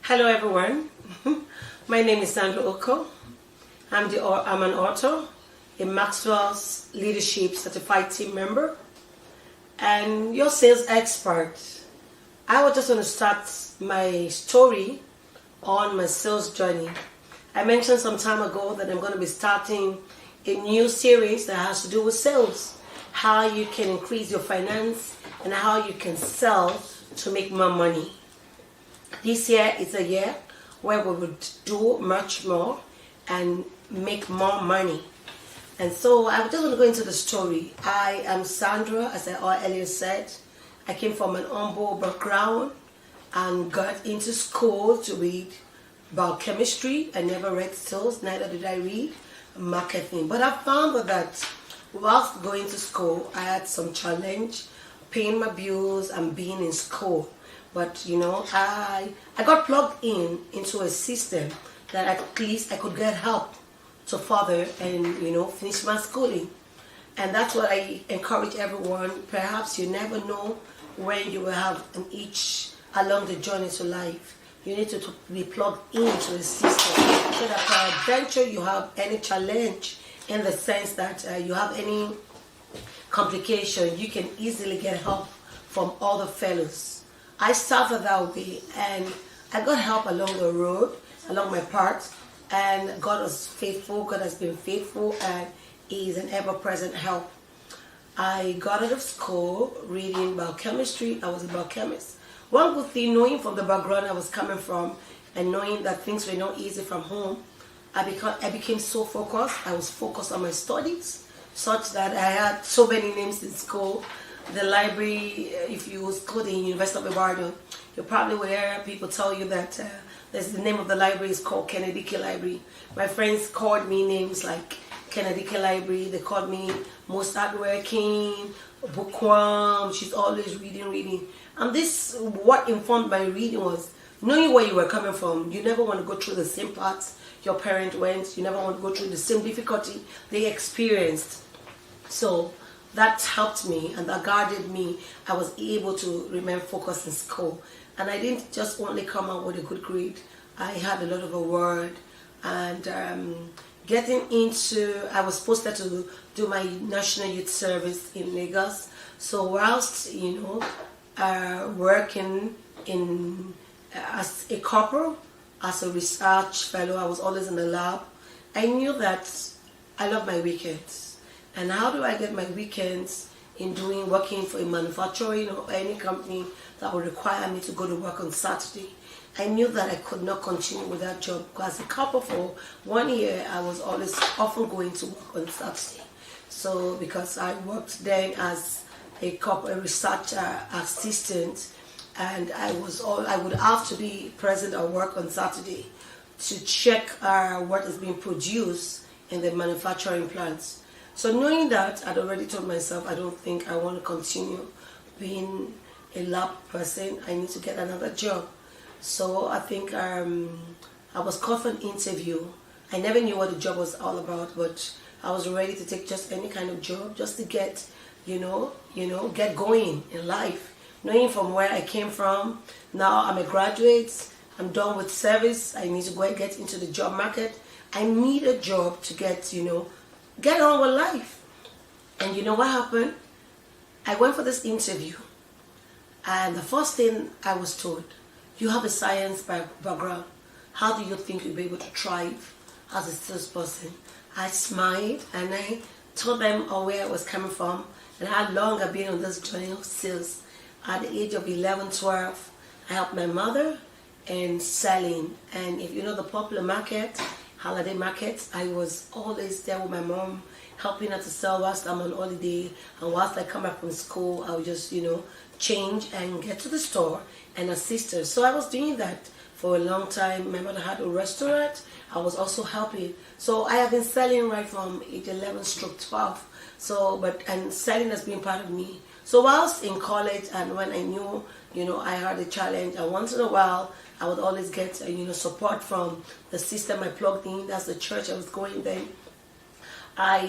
Hello everyone, my name is Sandra Oko. I'm an author, a Maxwell's Leadership Certified Team member, and your sales expert. I was just going to start my story on my sales journey. I mentioned some time ago that I'm going to be starting a new series that has to do with sales, how you can increase your finance and how you can sell to make more money. This year is a year where we would do much more and make more money. And so I just want to go into the story. I am Sandra, as I earlier said. I came from an humble background and got into school to read biochemistry. I never read sales, neither did I read marketing. But I found that whilst going to school, I had some challenge, paying my bills and being in school. But I got plugged into a system that at least I could get help to further and finish my schooling. And that's what I encourage everyone. Perhaps you never know when you will have an itch along the journey to life. You need to be plugged into a system so that peradventure you have any challenge, in the sense that you have any complication, you can easily get help from other fellows. I started that way, and I got help along the road, along my path, and God was faithful. God has been faithful, and He is an ever-present help. I got out of school reading biochemistry. I was a biochemist. One good thing, knowing from the background I was coming from, and knowing that things were not easy from home, I became so focused. I was focused on my studies, such that I had so many names in school. The library, if you go to the University of Ibadan, you probably will hear people tell you that the name of the library is called Kennedy K Library. My friends called me names like Kennedy K Library. They called me most hardworking, bookworm. She's always reading. And this, what informed my reading was knowing where you were coming from. You never want to go through the same paths your parents went. You never want to go through the same difficulty they experienced. So that helped me and that guided me. I was able to remain focused in school. And I didn't just only come out with a good grade. I had a lot of award. And I was posted to do my National Youth Service in Lagos. So whilst, working as a corporal, as a research fellow, I was always in the lab. I knew that I love my weekends. And how do I get my weekends in working for a manufacturing or any company that would require me to go to work on Saturday? I knew that I could not continue with that job, because as a couple for 1 year, I was often going to work on Saturday. So because I worked then as a research assistant, and I would have to be present at work on Saturday to check what is being produced in the manufacturing plants. So knowing that, I'd already told myself I don't think I want to continue being a lab person. I need to get another job. So I think I was called for an interview. I never knew what the job was all about, but I was ready to take just any kind of job just to get, get going in life. Knowing from where I came from, now I'm a graduate, I'm done with service, I need to go and get into the job market. I need a job to get on with life. And you know what happened? I went for this interview, and the first thing I was told, you have a science background. How do you think you'll be able to thrive as a salesperson? I smiled and I told them where I was coming from and how long I've been on this journey of sales. At the age of 11, 12, I helped my mother in selling. And if you know the popular market, holiday markets, I was always there with my mom, helping her to sell whilst I'm on holiday. And whilst I come back from school, I would just, change and get to the store and assist her. So I was doing that for a long time. My mother had a restaurant. I was also helping. So I have been selling right from age 11 stroke 12. And selling has been part of me. So whilst in college and when I knew, I had a challenge, and once in a while, I would always get, support from the system I plugged in. That's the church I was going then. I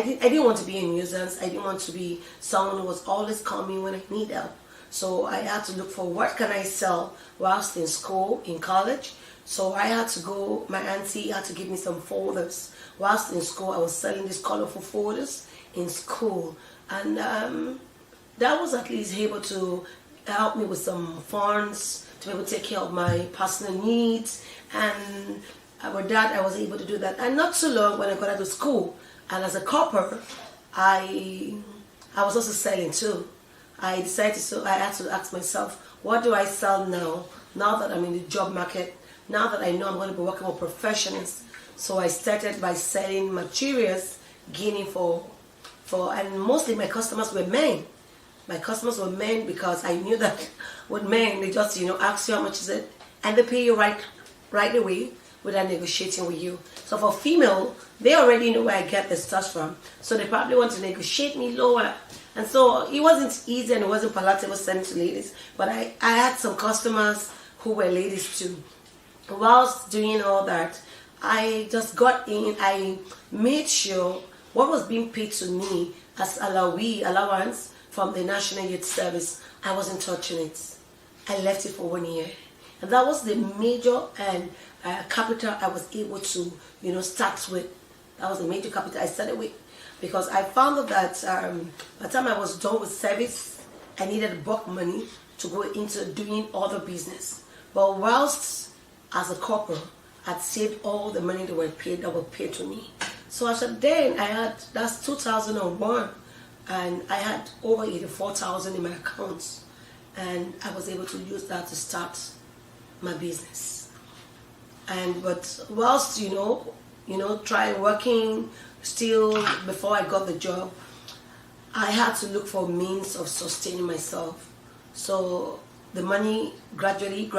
didn't want to be a nuisance. I didn't want to be someone who was always coming when I need help. So I had to look for what can I sell whilst in school, in college. So I had to go, my auntie had to give me some folders. Whilst in school, I was selling these colorful folders in school. And that was at least able to help me with some funds to be able to take care of my personal needs. And with that, I was able to do that. And not so long when I got out of school, and as a copper, I was also selling too. I decided I had to ask myself, what do I sell now that I'm in the job market, now that I know I'm going to be working with professionals. So I started by selling materials, gaining and mostly my customers were men. My customers were men because I knew that with men, they just, ask you how much is it, and they pay you right away without negotiating with you. So for female, they already know where I get the stuff from. So they probably want to negotiate me lower. And so it wasn't easy and it wasn't palatable selling to ladies. But I had some customers who were ladies too. Whilst doing all that, I just got in, I made sure what was being paid to me as allowance from the National Youth Service, I wasn't touching it. I left it for 1 year. And that was the major and capital I was able to, start with. That was the major capital I started with. Because I found out that by the time I was done with service, I needed bulk money to go into doing other business. But whilst as a corporate, I'd saved all the money that were paid to me. So after then, that's 2001, and I had over 84,000 in my accounts, and I was able to use that to start my business. But whilst trying working still before I got the job, I had to look for means of sustaining myself. So the money gradually,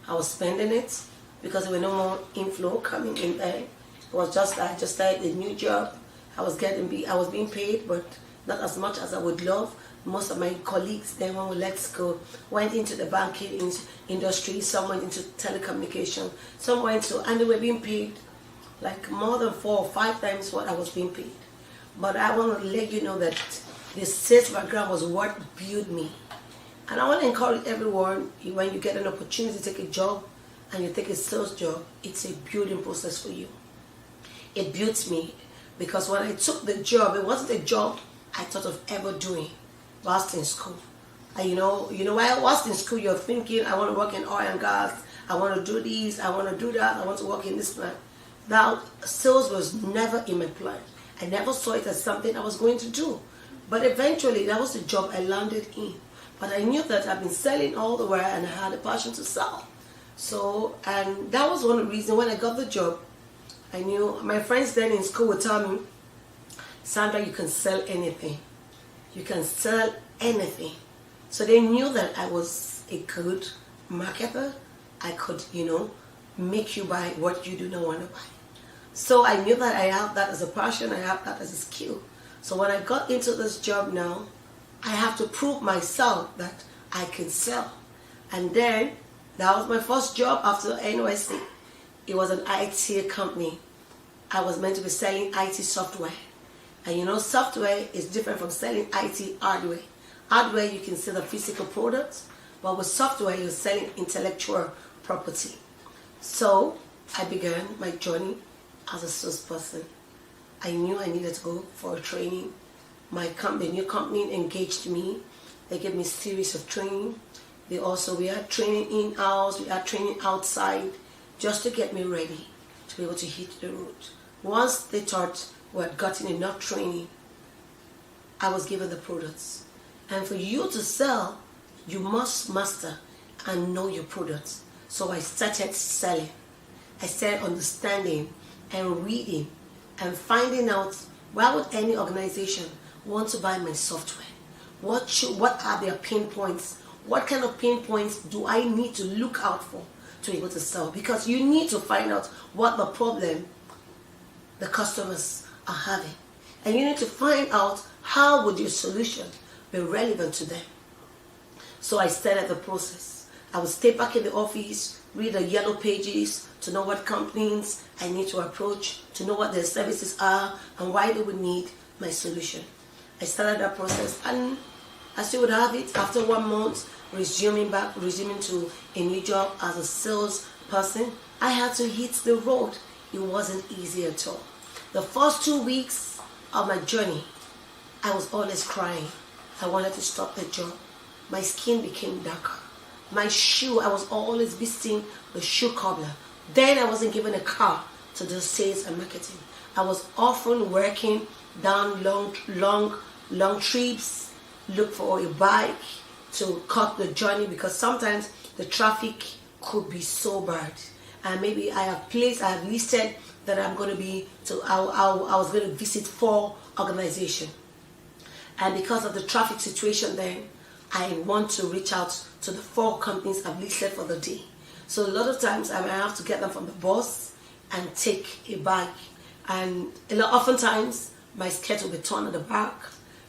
I was spending it because there were no more inflow coming in there. It was just I just started a new job. I was being paid, but not as much as I would love. Most of my colleagues then, when we left school, went into the banking industry. Some went into telecommunication. Some went to, and they were being paid like more than 4 or 5 times what I was being paid. But I want to let you know that the sales background was what built me. And I want to encourage everyone, when you get an opportunity to take a job and you take a sales job, it's a building process for you. It built me because when I took the job, it wasn't a job I thought of ever doing whilst in school. And whilst in school, you're thinking, I want to work in oil and gas, I want to do this, I want to do that, I want to work in this plant. Now, sales was never in my plan. I never saw it as something I was going to do. But eventually, that was the job I landed in. But I knew that I've been selling all the while and I had a passion to sell. So, and that was one of the reasons when I got the job, I knew my friends then in school would tell me, Sandra, you can sell anything. You can sell anything. So they knew that I was a good marketer. I could, make you buy what you do not want to buy. So I knew that I have that as a passion, I have that as a skill. So when I got into this job now, I have to prove myself that I can sell. And then, that was my first job after NYC. It was an IT company. I was meant to be selling IT software. And software is different from selling IT hardware. Hardware, you can sell the physical products, but with software, you're selling intellectual property. So I began my journey as a salesperson. I knew I needed to go for a training. The new company engaged me. They gave me a series of training. We had training in-house, we had training outside, just to get me ready to be able to hit the road. Once they thought we had gotten enough training, I was given the products. And for you to sell, you must master and know your products. So I started selling. I started understanding and reading and finding out, why would any organization want to buy my software? What are their pain points? What kind of pain points do I need to look out for to be able to sell? Because you need to find out what the problem the customers are having. And you need to find out how would your solution be relevant to them. So I started the process. I would stay back in the office, read the yellow pages to know what companies I need to approach, to know what their services are and why they would need my solution. I started that process, and as you would have it, after 1 month, resuming to a new job as a sales person, I had to hit the road. It wasn't easy at all. The first 2 weeks of my journey, I was always crying. I wanted to stop the job. My skin became darker. My shoe, I was always visiting the shoe cobbler. Then I wasn't given a car to do sales and marketing. I was often working down long trips, look for a bike to cut the journey, because sometimes the traffic could be so bad. And maybe I have listed that I was going to visit 4 organizations. And because of the traffic situation then, I want to reach out to the 4 companies I've listed for the day. So a lot of times I might have to get them from the bus and take a bike. And oftentimes my skirt will be torn at the back.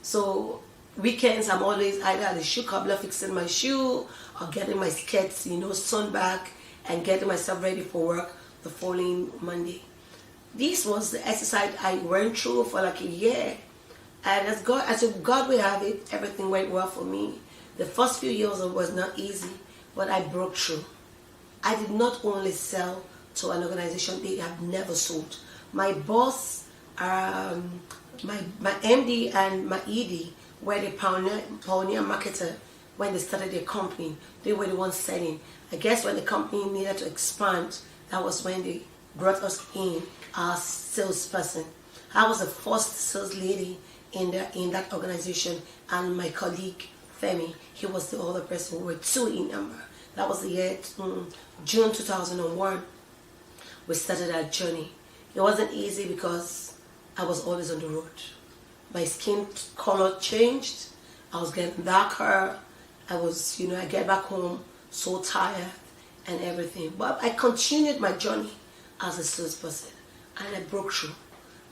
So weekends I'm always either at the shoe cobbler fixing my shoe or getting my skirts, sewn back and getting myself ready for work the following Monday. This was the exercise I went through for like a year. And as God will have it, everything went well for me. The first few years was not easy, but I broke through. I did not only sell to an organization they have never sold. My boss, my MD and my ED were the pioneer marketer when they started their company. They were the ones selling. I guess when the company needed to expand, that was when they brought us in as salesperson. I was the first sales lady in that organization, and my colleague Femi, he was the other person. We were 2 in number. That was the year June 2001. We started our journey. It wasn't easy because I was always on the road. My skin color changed. I was getting darker. I get back home so tired and everything. But I continued my journey as a salesperson, and I broke through.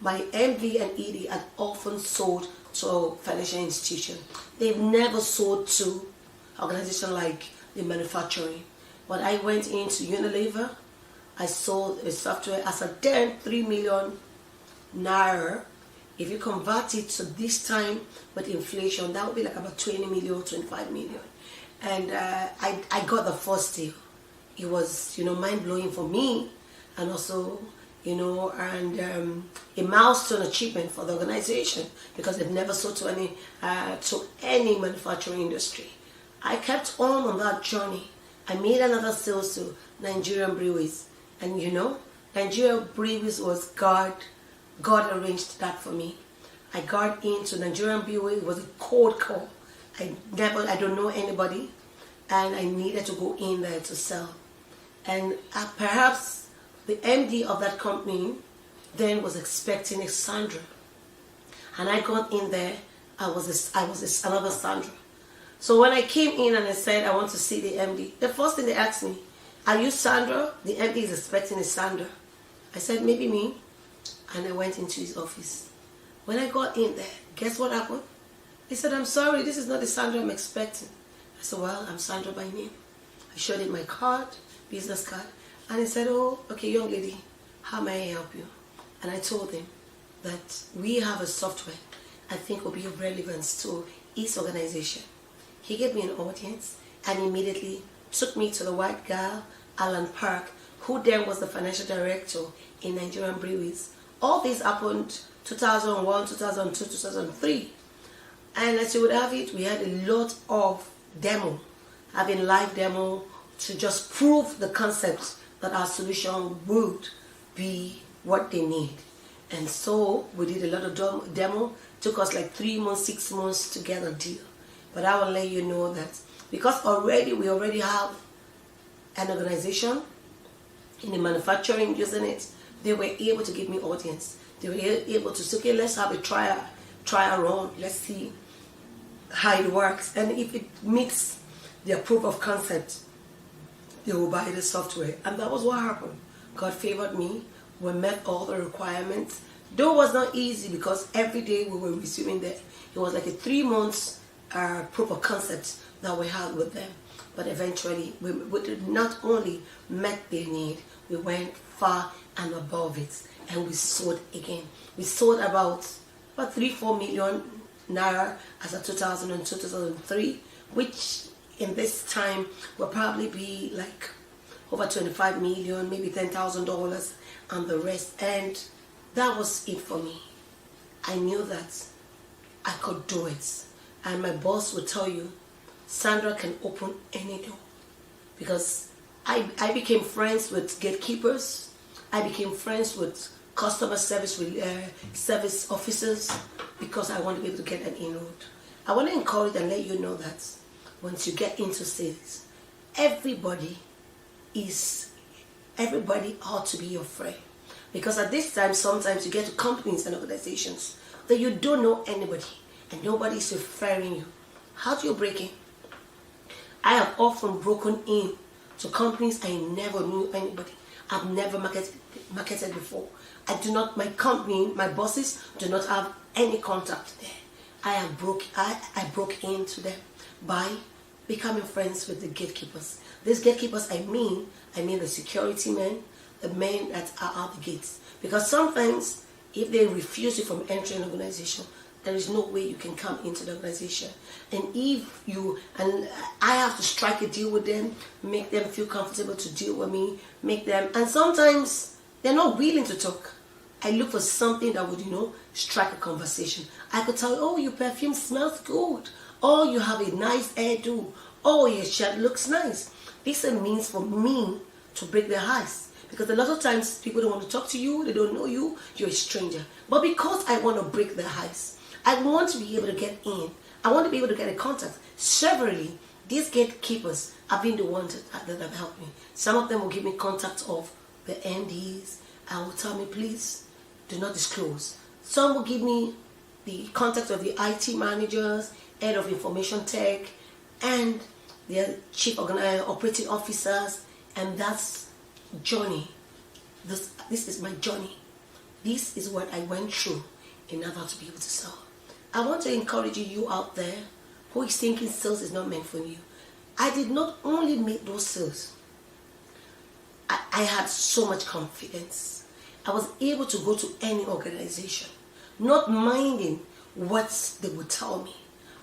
My MD and ED had often sold to financial institutions. They've never sold to organizations like the manufacturing. When I went into Unilever, I sold a software as a then 3 million naira. If you convert it to this time with inflation, that would be like about 20 million, 25 million. And I got the first deal. It was, mind-blowing for me, and also, and a milestone achievement for the organization, because they've never sold to any manufacturing industry. I kept on that journey. I made another sales to Nigerian breweries, and Nigerian breweries was God arranged that for me. I got into Nigerian brewery. It was a cold call. I don't know anybody, and I needed to go in there to sell. And perhaps the MD of that company then was expecting a Sandra, and I got in there. I was another Sandra. So when I came in and I said I want to see the MD, the first thing they asked me, "Are you Sandra?" The MD is expecting a Sandra. I said, "Maybe me," and I went into his office. When I got in there, guess what happened? He said, "I'm sorry, this is not the Sandra I'm expecting." I said, "Well, I'm Sandra by name." I showed him my card, business card, and he said, "Oh, okay, young lady, how may I help you?" And I told him that we have a software I think will be of relevance to his organization. He gave me an audience and immediately took me to the white girl, Alan Park, who then was the financial director in Nigerian breweries. All this happened 2001, 2002, 2003. And as you would have it, we had a lot of demo, having live demo to just prove the concept that our solution would be what they need. And so we did a lot of demo. Took us like 3 months, 6 months to get a deal. But I will let you know that because we already have an organization in the manufacturing using it, they were able to give me audience. They were able to say, "Okay, let's have a trial run. Let's see how it works. And if it meets their proof of concept, they will buy the software." And that was what happened. God favored me. We met all the requirements. Though it was not easy because every day we were receiving that. It was like a 3 months proof of concept that we had with them. But eventually, we did not only met their need, we went far and above it. And we sold again. We sold about 3-4 million naira as of 2002, 2003, which in this time will probably be like over 25 million, maybe $10,000 and the rest. And that was it for me. I knew that I could do it. And my boss would tell you, Sandra can open any door. Because I became friends with gatekeepers. I became friends with customer service officers because I want to be able to get an inroad. I want to encourage and let you know that once you get into sales, everybody ought to be your friend. Because at this time, sometimes you get to companies and organizations that you don't know anybody and nobody is referring you. How do you break in? I have often broken in to companies I never knew anybody. I've never marketed before. My company, my bosses do not have any contact there. I broke into them by becoming friends with the gatekeepers. These gatekeepers, I mean the security men, the men that are at the gates. Because sometimes, if they refuse you from entering an organization, there is no way you can come into the organization. And I have to strike a deal with them, make them feel comfortable to deal with me, and sometimes they're not willing to talk. I look for something that would, strike a conversation. I could tell you, oh, your perfume smells good. Oh, you have a nice hairdo. Oh, your shirt looks nice. This is a means for me to break their ice. Because a lot of times people don't want to talk to you, they don't know you, you're a stranger. But because I want to break the ice, I want to be able to get in. I want to be able to get a contact. Severally, these gatekeepers have been the ones that have helped me. Some of them will give me contact of the MDs and will tell me, please, do not disclose. Some will give me the contact of the IT managers, head of information tech, and their chief operating officers, and that's journey. This is my journey. This is what I went through in order to be able to sell. I want to encourage you out there who is thinking sales is not meant for you. I did not only make those sales. I had so much confidence. I was able to go to any organization, not minding what they would tell me.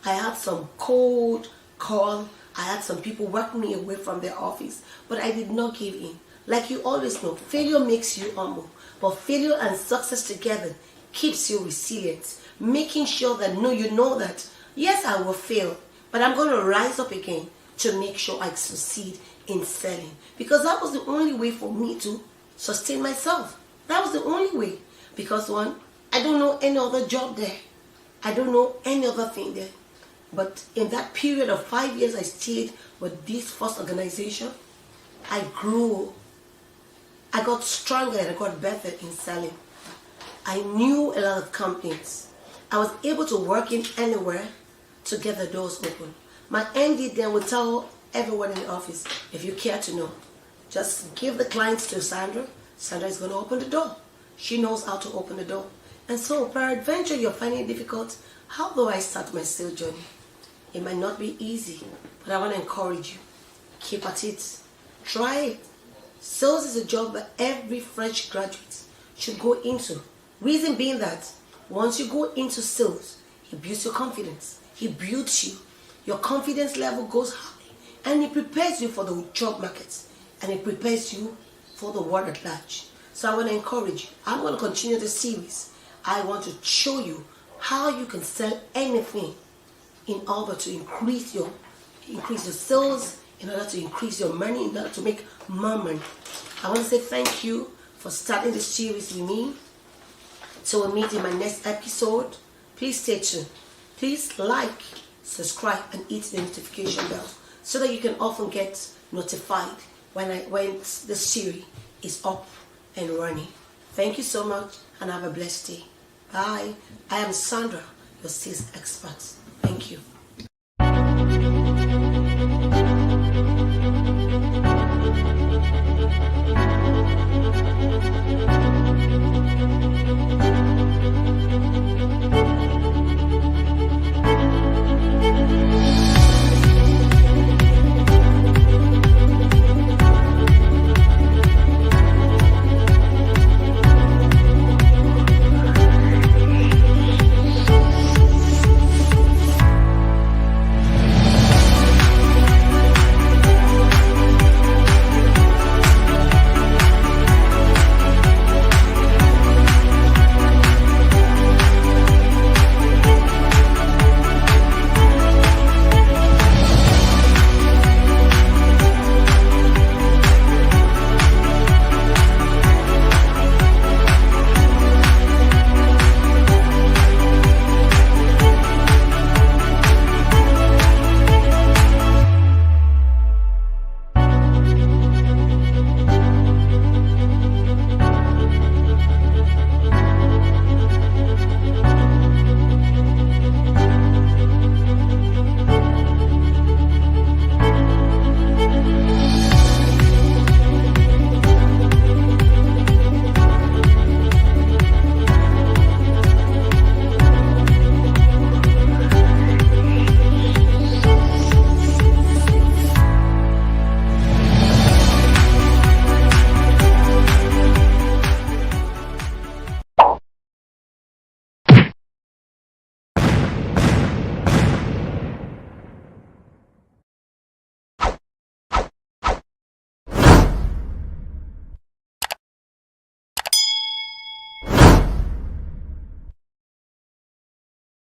I had some cold call. I had some people work me away from their office, but I did not give in. Like you always know, failure makes you humble, but failure and success together keeps you resilient, making sure that you know that, yes, I will fail, but I'm going to rise up again to make sure I succeed in selling. Because that was the only way for me to sustain myself. That was the only way. Because one, I don't know any other job there. I don't know any other thing there. But in that period of 5 years I stayed with this first organization, I grew. I got stronger and I got better in selling. I knew a lot of companies. I was able to work in anywhere to get the doors open. My MD then would tell everyone in the office, if you care to know, just give the clients to Sandra. Sandra is going to open the door. She knows how to open the door. And so, peradventure, you're finding it difficult. How do I start my sales journey? It might not be easy, but I want to encourage you. Keep at it. Try it. Sales is a job that every fresh graduate should go into. Reason being that once you go into sales, it builds your confidence. It builds you. Your confidence level goes high. And it prepares you for the job market. And it prepares you for the world at large. So I want to encourage you. I'm going to continue the series. I want to show you how you can sell anything in order to increase your sales, in order to increase your money, in order to make more money. I want to say thank you for starting the series with me. So we'll meet in my next episode. Please stay tuned. Please like, subscribe, and hit the notification bell so that you can often get notified when the series is up and running. Thank you so much and have a blessed day. Bye. I am Sandra, your sales expert. Thank you.